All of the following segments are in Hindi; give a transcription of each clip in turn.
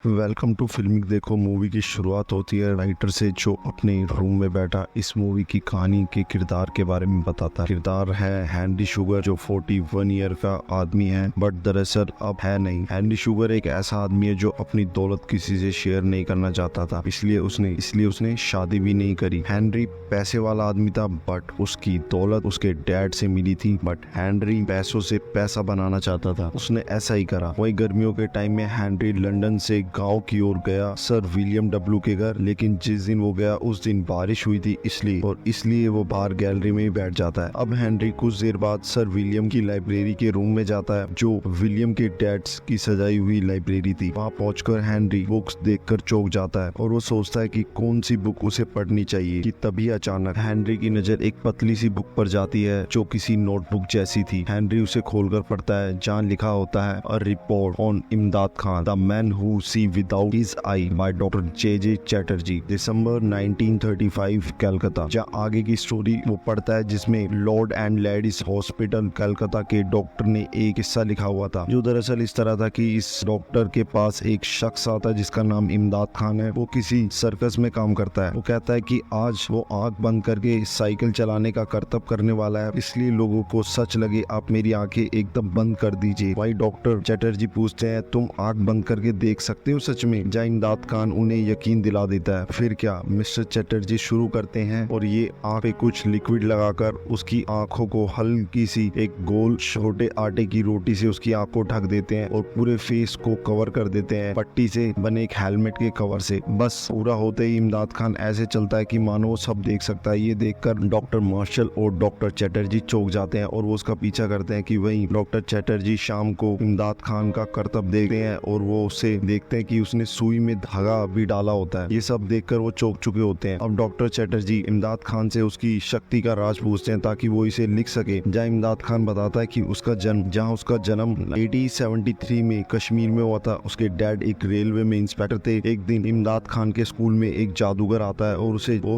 वेलकम टू फिल्मिक देखो। मूवी की शुरुआत होती है राइटर से, जो अपने रूम में बैठा इस मूवी की कहानी के किरदार के बारे में बताता है। किरदार है हेनरी शुगर, जो 41 ईयर का आदमी है, बट दरअसल अब है नहीं। हेनरी शुगर एक ऐसा आदमी है जो अपनी दौलत किसी से शेयर नहीं करना चाहता था, इसलिए उसने शादी भी नहीं करी। हेनरी पैसे वाला आदमी था, बट उसकी दौलत उसके डैड से मिली थी, बट हेनरी पैसों से पैसा बनाना चाहता था। उसने ऐसा ही करा। वही गर्मियों के टाइम में हेनरी लंदन से गांव की ओर गया, सर विलियम डब्ल्यू के घर। लेकिन जिस दिन वो गया उस दिन बारिश हुई थी, इसलिए वो बाहर गैलरी में ही बैठ जाता है। अब हेनरी कुछ देर बाद सर विलियम की लाइब्रेरी के रूम में जाता है, जो विलियम के डैड की सजाई हुई लाइब्रेरी थी। वहाँ पहुंचकर हेनरी बुक्स देखकर चौंक जाता है और वो सोचता है कि कौन सी बुक उसे पढ़नी चाहिए कि तभी अचानक हेनरी की नजर एक पतली सी बुक पर जाती है, जो किसी नोटबुक जैसी थी। हेनरी उसे खोलकर पढ़ता है, जहाँ लिखा होता है अ report on Imdad Khan, the man who see without his eye, by doctor J Chatterjee, December 1935, Calcutta. जहाँ आगे की स्टोरी वो पढ़ता है, जिसमें lord and ladies hospital Calcutta के डॉक्टर ने एक हिस्सा लिखा हुआ था, जो दरअसल इस तरह था कि इस डॉक्टर के पास एक शख्स आता है जिसका नाम इमदाद खान है। वो किसी सर्कस में काम करता है। वो कहता है कि आज वो आंख बंद करके साइकिल चलाने का करतब करने वाला है, इसलिए लोगों को सच लगे आप मेरी आंखें एकदम बंद कर दीजिए। वही डॉक्टर चैटर्जी पूछते हैं, तुम आंख बंद करके देख सकते हो सच में? जहाँ इमदाद खान उन्हें यकीन दिला देता है। फिर क्या, मिस्टर चैटर्जी शुरू करते हैं और ये आंख पे कुछ लिक्विड लगाकर उसकी आंखों को हल्की सी एक गोल छोटे आटे की रोटी से उसकी आंख को ढक देते हैं और पूरे फेस को कवर कर देते हैं पट्टी से बने एक हेलमेट के कवर से। बस पूरा होते ही इमदाद खान ऐसे चलता है कि मानो वो सब देख सकता है। ये देखकर डॉक्टर मार्शल और डॉक्टर चैटर्जी चौंक जाते हैं और वो उसका पीछा करते हैं कि वही डॉक्टर चैटर्जी शाम को इमदाद खान का करतब देखते हैं और वो उससे देखते हैं कि उसने सुई में धागा भी डाला होता है। ये सब देखकर वो चौंक चुके होते हैं। अब डॉक्टर चैटर्जी इमदाद खान से उसकी शक्ति का राज पूछते हैं ताकि वो इसे लिख सके। जहाँ इमदाद खान बताता है कि उसका जन्म 1873 में कश्मीर में हुआ था। उसके डैड एक रेलवे में इंस्पेक्टर थे। एक दिन इमदाद खान के स्कूल में एक जादूगर आता है और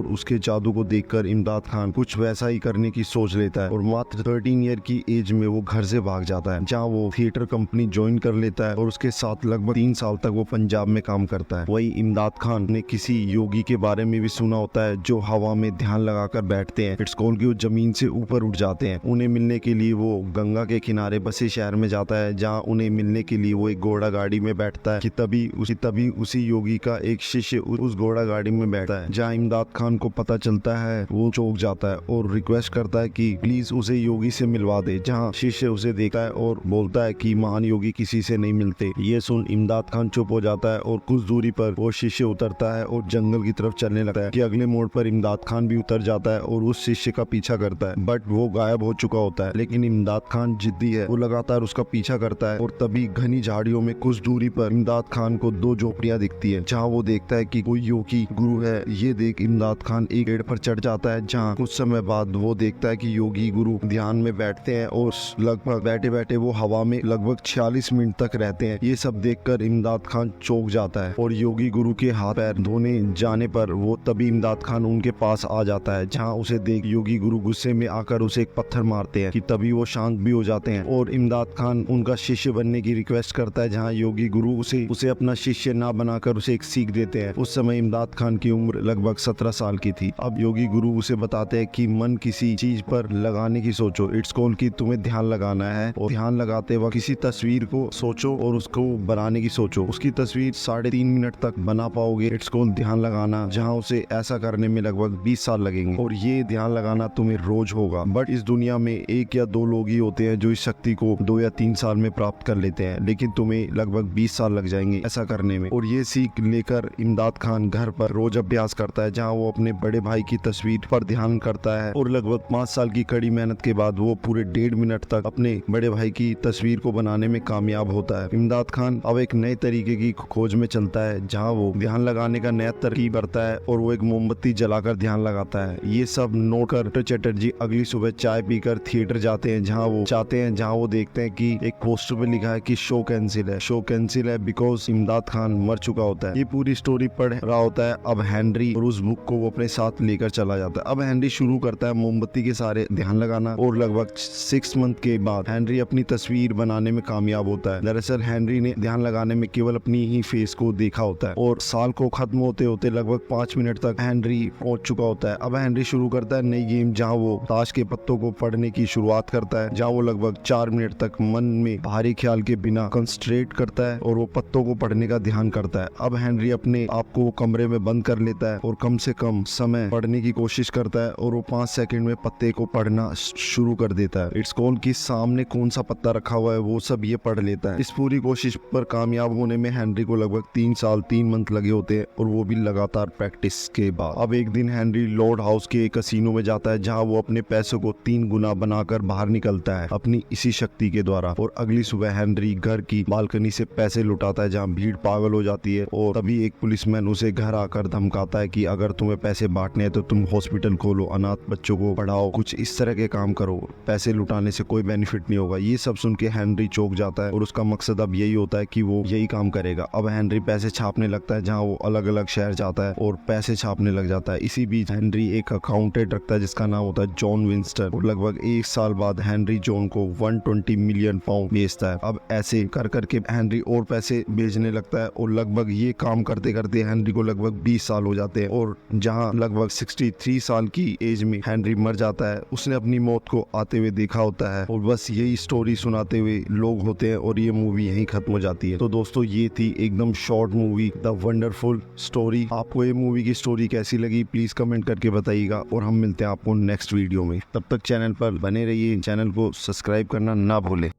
उसके जादू को देखकर इमदाद खान कुछ वैसा ही करने की सोच लेता है और मात्र 13 ईयर की एज में वो घर से भाग जाता है, जहाँ वो थिएटर कंपनी ज्वाइन कर लेता है और उसके साथ लगभग 3 साल तक वो पंजाब में काम करता है। वही इमदाद खान ने किसी योगी के बारे में भी सुना होता है, जो हवा में ध्यान लगाकर बैठते हैं। इट्स कॉल्ड कि वो जमीन से ऊपर उठ जाते हैं। उन्हें मिलने के लिए वो गंगा के किनारे बसे शहर में जाता है, जहाँ उन्हें मिलने के लिए वो एक घोड़ा गाड़ी में बैठता है कि तभी उसी योगी का एक शिष्य उस घोड़ा गाड़ी में बैठता है। जहाँ इमदाद खान को पता चलता है, वो चौंक जाता है और रिक्वेस्ट करता है कि प्लीज उसे योगी से मिलवा दे। जहाँ शिष्य उसे देखता है और बोलता है कि महान योगी किसी से नहीं मिलते। ये सुन इमदाद खान चुप हो जाता है और कुछ दूरी पर वो शिष्य उतरता है और जंगल की तरफ चलने लगता है कि अगले मोड़ पर इमदाद खान भी उतर जाता है और उस शिष्य का पीछा करता है, बट वो गायब हो चुका होता है। लेकिन इमदाद खान जिद्दी है, वो लगातार उसका पीछा करता है और तभी घनी झाड़ियों में कुछ दूरी पर इमदाद खान को 2 झोपड़ियां दिखती है, जहाँ वो देखता है कि कोई योगी गुरु है। ये देख इमदाद खान एक पेड़ पर चढ़ जाता है, जहाँ कुछ समय बाद वो देखता है कि योगी गुरु ध्यान में बैठते हैं और लगभग बैठे बैठे वो हवा में लगभग 46 मिनट तक रहते हैं। ये सब देखकर इमदाद खान चौंक जाता है और योगी गुरु के हाथ पैर धोने जाने पर वो तभी इमदाद खान उनके पास आ जाता है, जहाँ उसे देख योगी गुरु गुस्से में आकर उसे एक पत्थर मारते हैं कि तभी वो शांत भी हो जाते हैं और इमदाद खान उनका शिष्य बनने की रिक्वेस्ट करता है, जहाँ योगी गुरु उसे अपना शिष्य ना बनाकर उसे एक सीख देते हैं। उस समय इमदाद खान की उम्र लगभग 17 साल की थी। अब योगी गुरु उसे बताते हैं कि मन किसी चीज पर लगाने की सोचो। इट्स कॉल्ड कि तुम्हें ध्यान लगाना है और ध्यान लगाते वक्त किसी तस्वीर को सोचो और उसको बनाने की सोचो। उसकी तस्वीर 3.5 मिनट तक बना पाओगे। इट्स कॉल्ड ध्यान लगाना, जहाँ उसे ऐसा करने में लगभग 20 साल लगेंगे और ये ध्यान लगाना तुम्हें रोज होगा। बट इस दुनिया में 1 या 2 लोग ही होते हैं जो इस शक्ति को 2 या 3 साल में प्राप्त कर लेते हैं, लेकिन तुम्हें लगभग 20 साल लग जाएंगे ऐसा करने में। और ये सीख लेकर इमदाद खान घर पर रोज अभ्यास करता है, जहाँ वो अपने बड़े भाई की तस्वीर पर ध्यान करता है और लगभग 5 साल की कड़ी मेहनत के बाद वो पूरे 1.5 मिनट तक अपने बड़े भाई की तस्वीर को बनाने में कामयाब होता है। इमदाद खान अब एक नए तरीके की खोज में चलता है, जहाँ वो ध्यान लगाने का नया तरकीब करता है और वो एक मोमबत्ती जलाकर ध्यान लगाता है। ये सब नोट कर डॉक्टर चैटर्जी अगली सुबह चाय पीकर थिएटर जाते हैं, जहाँ वो देखते हैं कि एक पोस्टर पे लिखा है कि शो कैंसिल है बिकॉज इमदाद खान मर चुका होता है। ये पूरी स्टोरी पढ़ रहा होता है अब हेनरी और उस बुक को वो अपने साथ लेकर चला जाता है। अब हेनरी शुरू करता है मोमबत्ती के सारे ध्यान लगाना और लगभग 6 मंथ के बाद हेनरी अपनी तस्वीर बनाने में कामयाब होता है। दरअसल हेनरी ने ध्यान लगाने में केवल अपनी अपनी ही फेस को देखा होता है। और साल को खत्म होते होते लगभग 5 मिनट तक हेनरी पहुंच चुका होता है। अब हेनरी शुरू करता है नई गेम, जहां वो ताश के पत्तों को पढ़ने की शुरुआत करता है, जहां वो लगभग 4 मिनट तक मन में भारी ख्याल के बिना कंसंट्रेट करता है और वो पत्तों को पढ़ने का ध्यान करता है। अब हेनरी अपने आप को कमरे में बंद कर लेता है और कम से कम समय पढ़ने की कोशिश करता है और वो 5 सेकंड में पत्ते को पढ़ना शुरू कर देता है। इट्स कॉल कि सामने कौन सा पत्ता रखा हुआ है वो सब ये पढ़ लेता है। इस पूरी कोशिश पर कामयाब होने में हेनरी को लगभग 3 साल 3 मंथ लगे होते हैं, और वो भी लगातार प्रैक्टिस के बाद। अब एक दिन हेनरी लॉर्ड हाउस के कसीनो में जाता है, जहां वो अपने पैसों को 3 गुना बनाकर बाहर निकलता है अपनी इसी शक्ति के द्वारा। और अगली सुबह हेनरी घर की बालकनी से पैसे लुटाता है, जहां भीड़ पागल हो जाती है। और तभी एक पुलिसमैन उसे घर आकर धमकाता है कि अगर तुम्हें पैसे बांटने हैं तो तुम हॉस्पिटल खोलो, अनाथ बच्चों को पढ़ाओ, कुछ इस तरह के काम करो, पैसे लुटाने से कोई बेनिफिट नहीं होगा। ये सब सुन के हेनरी चौंक जाता है और उसका मकसद अब यही होता है कि वो यही काम करेगा। अब हेनरी पैसे छापने लगता है, जहां वो अलग अलग शहर जाता है और पैसे छापने लग जाता है। इसी बीच हेनरी एक अकाउंटेंट रखता है जिसका नाम होता है जॉन विंस्टन, और लगभग 1 साल बाद हेनरी जॉन को 120 मिलियन पाउंड भेजता है। अब ऐसे कर करके हेनरी और पैसे भेजने लगता है, और लगभग ये काम करते करते हेनरी को लगभग 20 साल हो जाते हैं। और जहां लगभग 63 साल की एज में हेनरी मर जाता है, उसने अपनी मौत को आते हुए देखा होता है, और बस यही स्टोरी सुनाते हुए लोग होते हैं और ये मूवी यहीं खत्म हो जाती है। तो दोस्तों, ये थी एकदम short movie the wonderful story. आपको ये मूवी की स्टोरी कैसी लगी प्लीज कमेंट करके बताइएगा, और हम मिलते हैं आपको नेक्स्ट वीडियो में। तब तक चैनल पर बने रहिए, चैनल को सब्सक्राइब करना ना भूलें।